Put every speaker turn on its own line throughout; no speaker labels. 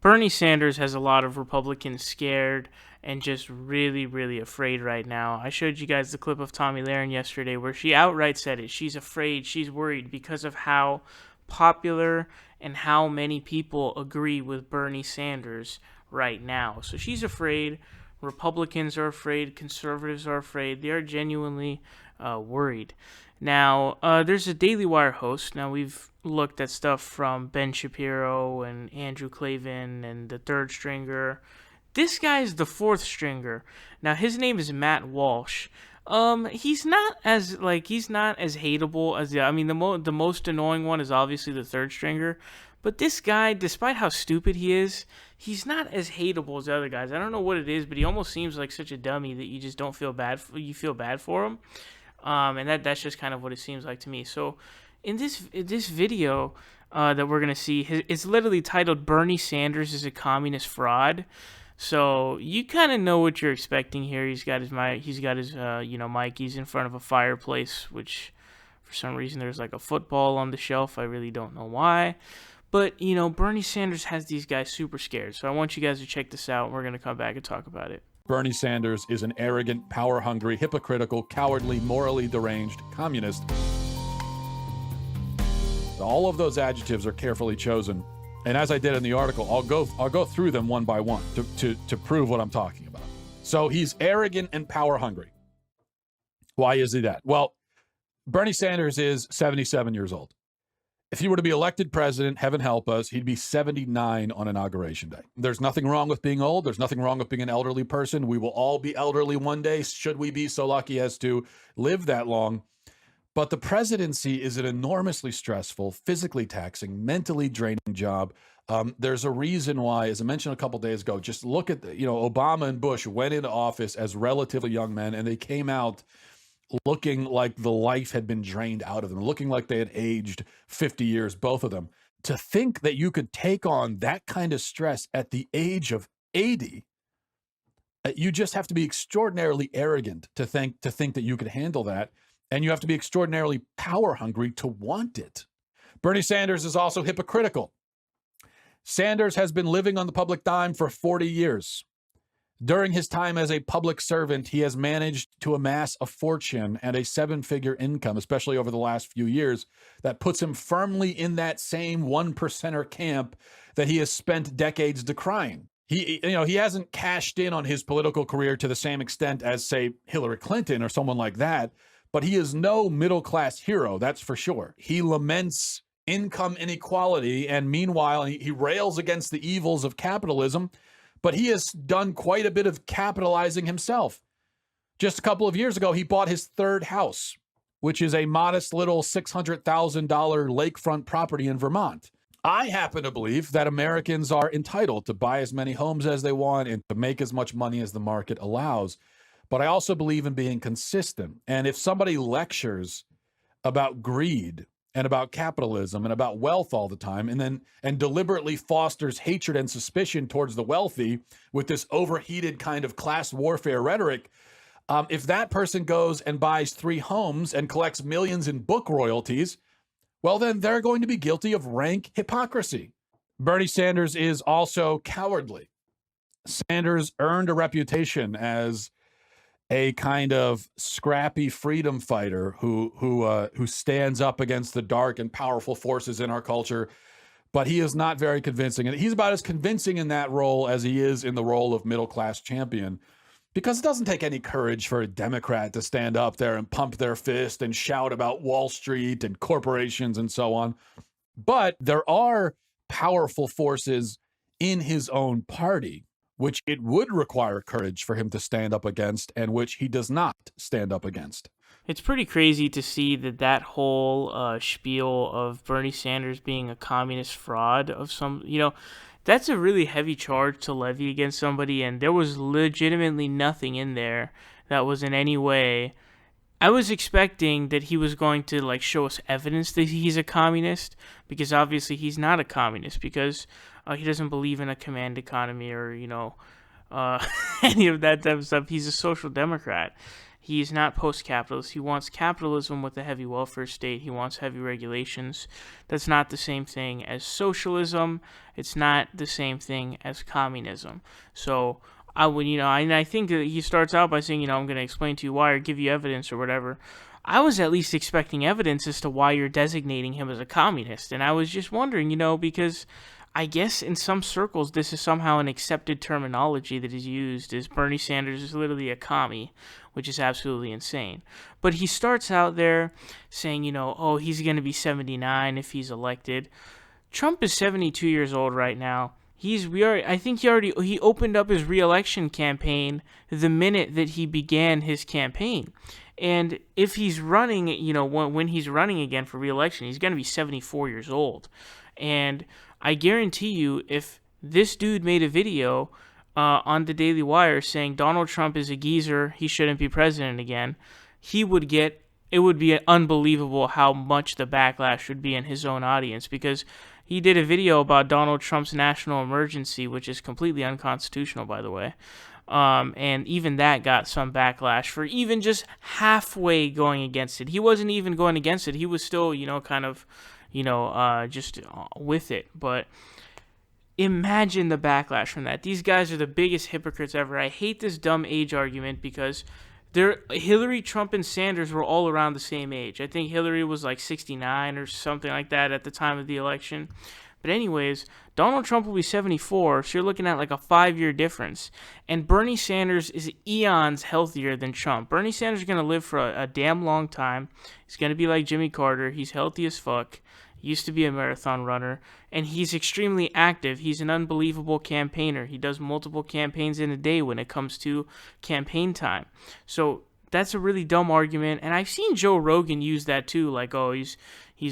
Bernie Sanders has a lot of Republicans scared and just really, really afraid right now. I showed you guys the clip of Tomi Lahren yesterday where she outright said it. She's afraid, she's worried because of how popular and how many people agree with Bernie Sanders right now. So she's afraid. Republicans are afraid. Conservatives are afraid. They are genuinely worried. Now, there's a Daily Wire host. Now, we've looked at stuff from Ben Shapiro and Andrew Klavan and the third stringer. This guy is the fourth stringer. Now, his name is Matt Walsh. He's not as hateable as the most annoying one is obviously the third stringer, but this guy, despite how stupid he is, he's not as hateable as the other guys. I don't know what it is, but he almost seems like such a dummy that you just don't feel bad for. You feel bad for him, and that's just kind of what it seems like to me. So, in this video that we're gonna see, it's literally titled "Bernie Sanders is a Communist Fraud." So you kind of know what you're expecting here. He's got his mic. He's got his mic. He's in front of a fireplace, which for some reason there's like a football on the shelf. I really don't know why. But, Bernie Sanders has these guys super scared. So I want you guys to check this out. We're going to come back and talk about it.
Bernie Sanders is an arrogant, power-hungry, hypocritical, cowardly, morally deranged communist. All of those adjectives are carefully chosen. And as I did in the article, I'll go through them one by one to prove what I'm talking about. So he's arrogant and power-hungry. Why is he that? Well, Bernie Sanders is 77 years old. If he were to be elected president, heaven help us, he'd be 79 on Inauguration Day. There's nothing wrong with being old. There's nothing wrong with being an elderly person. We will all be elderly one day, should we be so lucky as to live that long. But the presidency is an enormously stressful, physically taxing, mentally draining job. There's a reason why, as I mentioned a couple days ago, just look at, Obama and Bush went into office as relatively young men, and they came out looking like the life had been drained out of them, looking like they had aged 50 years, both of them. To think that you could take on that kind of stress at the age of 80, you just have to be extraordinarily arrogant to think that you could handle that. And you have to be extraordinarily power hungry to want it. Bernie Sanders is also hypocritical. Sanders has been living on the public dime for 40 years. During his time as a public servant, he has managed to amass a fortune and a seven-figure income, especially over the last few years, that puts him firmly in that same one percenter camp that he has spent decades decrying. He hasn't cashed in on his political career to the same extent as, say, Hillary Clinton or someone like that, but he is no middle-class hero, that's for sure. He laments income inequality, and meanwhile, he rails against the evils of capitalism, but he has done quite a bit of capitalizing himself. Just a couple of years ago, he bought his third house, which is a modest little $600,000 lakefront property in Vermont. I happen to believe that Americans are entitled to buy as many homes as they want and to make as much money as the market allows. But I also believe in being consistent. And if somebody lectures about greed and about capitalism and about wealth all the time, and deliberately fosters hatred and suspicion towards the wealthy with this overheated kind of class warfare rhetoric, if that person goes and buys 3 homes and collects millions in book royalties, well, then they're going to be guilty of rank hypocrisy. Bernie Sanders is also cowardly. Sanders earned a reputation as a kind of scrappy freedom fighter who stands up against the dark and powerful forces in our culture, but he is not very convincing. And he's about as convincing in that role as he is in the role of middle-class champion, because it doesn't take any courage for a Democrat to stand up there and pump their fist and shout about Wall Street and corporations and so on. But there are powerful forces in his own party which it would require courage for him to stand up against, and which he does not stand up against.
It's pretty crazy to see that whole spiel of Bernie Sanders being a communist fraud of some, that's a really heavy charge to levy against somebody, and there was legitimately nothing in there that was in any way. I was expecting that he was going to show us evidence that he's a communist, because obviously he's not a communist, because he doesn't believe in a command economy or any of that type of stuff. He's a social democrat, He is not post-capitalist. He wants capitalism with a heavy welfare state. He wants heavy regulations. That's not the same thing as socialism. It's not the same thing as communism. So I would, and I think that he starts out by saying, I'm going to explain to you why or give you evidence or whatever. I was at least expecting evidence as to why you're designating him as a communist. And I was just wondering, because I guess in some circles this is somehow an accepted terminology that is used, as Bernie Sanders is literally a commie, which is absolutely insane. But he starts out there saying, he's going to be 79 if he's elected. Trump is 72 years old right now. I think he opened up his re-election campaign the minute that he began his campaign. And if he's running, when he's running again for re-election, he's going to be 74 years old. And I guarantee you, if this dude made a video on the Daily Wire saying Donald Trump is a geezer, he shouldn't be president again, it would be unbelievable how much the backlash would be in his own audience, because he did a video about Donald Trump's national emergency, which is completely unconstitutional, by the way. And even that got some backlash for even just halfway going against it. He wasn't even going against it. He was still, kind of, just with it. But imagine the backlash from that. These guys are the biggest hypocrites ever. I hate this dumb age argument because Hillary, Trump, and Sanders were all around the same age. I think Hillary was like 69 or something like that at the time of the election. But anyways, Donald Trump will be 74, so you're looking at like a 5-year difference. And Bernie Sanders is eons healthier than Trump. Bernie Sanders is going to live for a damn long time. He's going to be like Jimmy Carter. He's healthy as fuck. He used to be a marathon runner. And he's extremely active. He's an unbelievable campaigner. He does multiple campaigns in a day when it comes to campaign time. So that's a really dumb argument. And I've seen Joe Rogan use that too. Like, oh, he's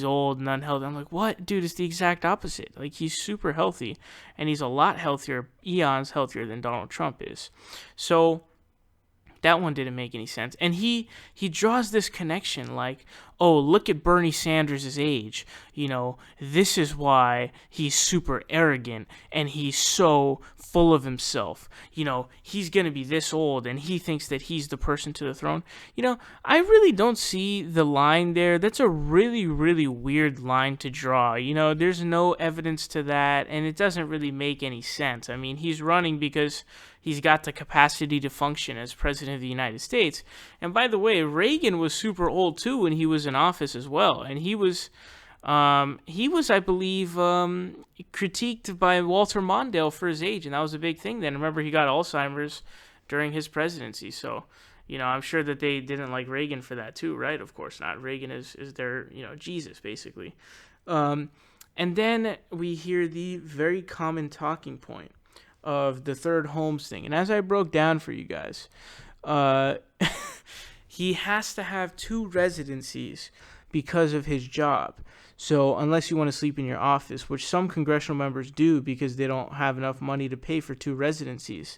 old and unhealthy. I'm like, what? Dude, it's the exact opposite. Like, he's super healthy, and he's a lot healthier, eons healthier than Donald Trump is. So that one didn't make any sense. And he draws this connection like, oh, look at Bernie Sanders' age. This is why he's super arrogant and he's so full of himself. He's going to be this old and he thinks that he's the person to the throne. I really don't see the line there. That's a really, really weird line to draw. There's no evidence to that, and it doesn't really make any sense. I mean, he's running because he's got the capacity to function as president of the United States. And by the way, Reagan was super old too when he was in office as well. And he was, I believe, critiqued by Walter Mondale for his age. And that was a big thing then. Remember, he got Alzheimer's during his presidency. So, I'm sure that they didn't like Reagan for that too, right? Of course not. Reagan is their, Jesus, basically. And then we hear the very common talking point of the third homes thing. And as I broke down for you guys, he has to have 2 residencies because of his job. So unless you want to sleep in your office, which some congressional members do because they don't have enough money to pay for 2 residencies.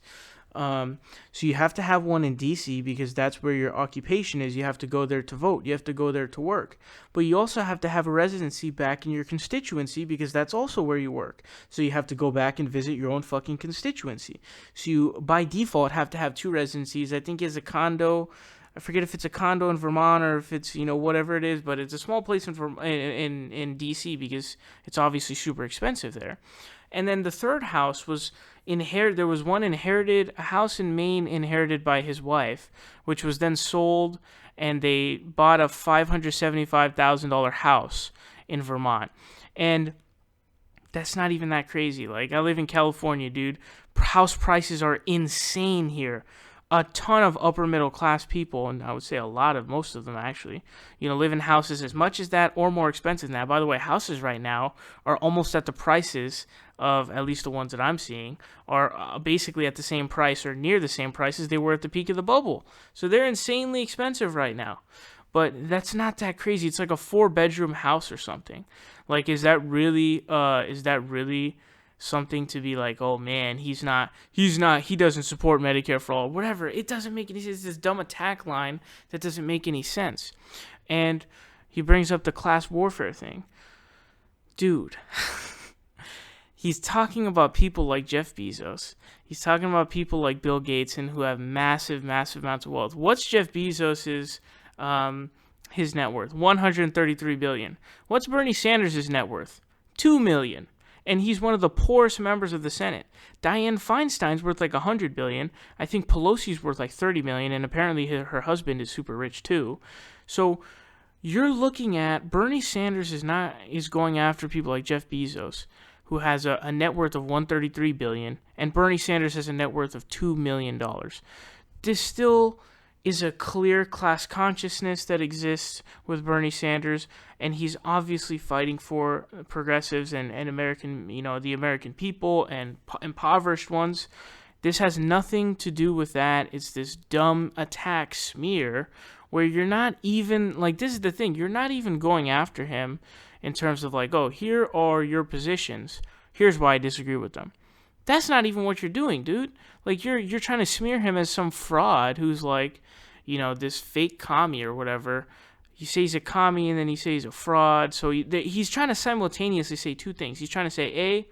So you have to have one in DC because that's where your occupation is. You have to go there to vote. You have to go there to work. But you also have to have a residency back in your constituency because that's also where you work. So you have to go back and visit your own fucking constituency. So you, by default, have to have 2 residencies. I think it's a condo. I forget if it's a condo in Vermont or if it's, whatever it is, but it's a small place in DC because it's obviously super expensive there. And then the third house was there was a house in Maine inherited by his wife, which was then sold, and they bought a $575,000 house in Vermont. And that's not even that crazy. Like, I live in California, dude. House prices are insane here. A ton of upper middle class people, and I would say most of them actually, live in houses as much as that or more expensive than that. By the way, houses right now are almost at the prices of, at least the ones that I'm seeing, are basically at the same price or near the same price as they were at the peak of the bubble. So they're insanely expensive right now. But that's not that crazy. It's like a 4-bedroom house or something. Like, is that really something to be like, oh man, he doesn't support Medicare for all, whatever. It doesn't make any sense. It's this dumb attack line that doesn't make any sense. And he brings up the class warfare thing. Dude, he's talking about people like Jeff Bezos. He's talking about people like Bill Gates and who have massive, massive amounts of wealth. What's Jeff Bezos's his net worth? 133 billion. What's Bernie Sanders' net worth? 2 million. And he's one of the poorest members of the Senate. Dianne Feinstein's worth like 100 billion. I think Pelosi's worth like 30 million, and apparently her husband is super rich too. So you're looking at Bernie Sanders is going after people like Jeff Bezos, who has a net worth of 133 billion, and Bernie Sanders has a net worth of $2 million. This still is a clear class consciousness that exists with Bernie Sanders, and he's obviously fighting for progressives and American, the American people and impoverished ones. This has nothing to do with that. It's this dumb attack smear where you're not even, this is the thing, you're not even going after him in terms of oh, here are your positions. Here's why I disagree with them. That's not even what you're doing, dude. You're trying to smear him as some fraud who's this fake commie or whatever. You say he's a commie and then you say he's a fraud. So he's trying to simultaneously say two things. He's trying to say, A,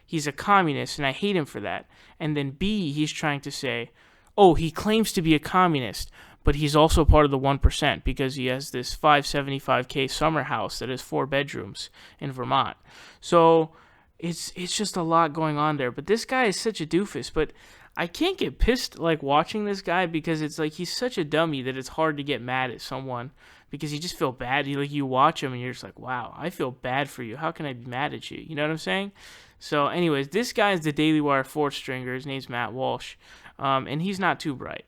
he's a communist and I hate him for that. And then B, he's trying to say, oh, he claims to be a communist, but he's also part of the 1% because he has this $575K summer house that has 4 bedrooms in Vermont. So it's just a lot going on there. But this guy is such a doofus. But I can't get pissed watching this guy because it's he's such a dummy that it's hard to get mad at someone because you just feel bad. You watch him and you're just like, wow, I feel bad for you. How can I be mad at you? You know what I'm saying? So anyways, this guy is the Daily Wire fourth stringer. His name's Matt Walsh, and he's not too bright.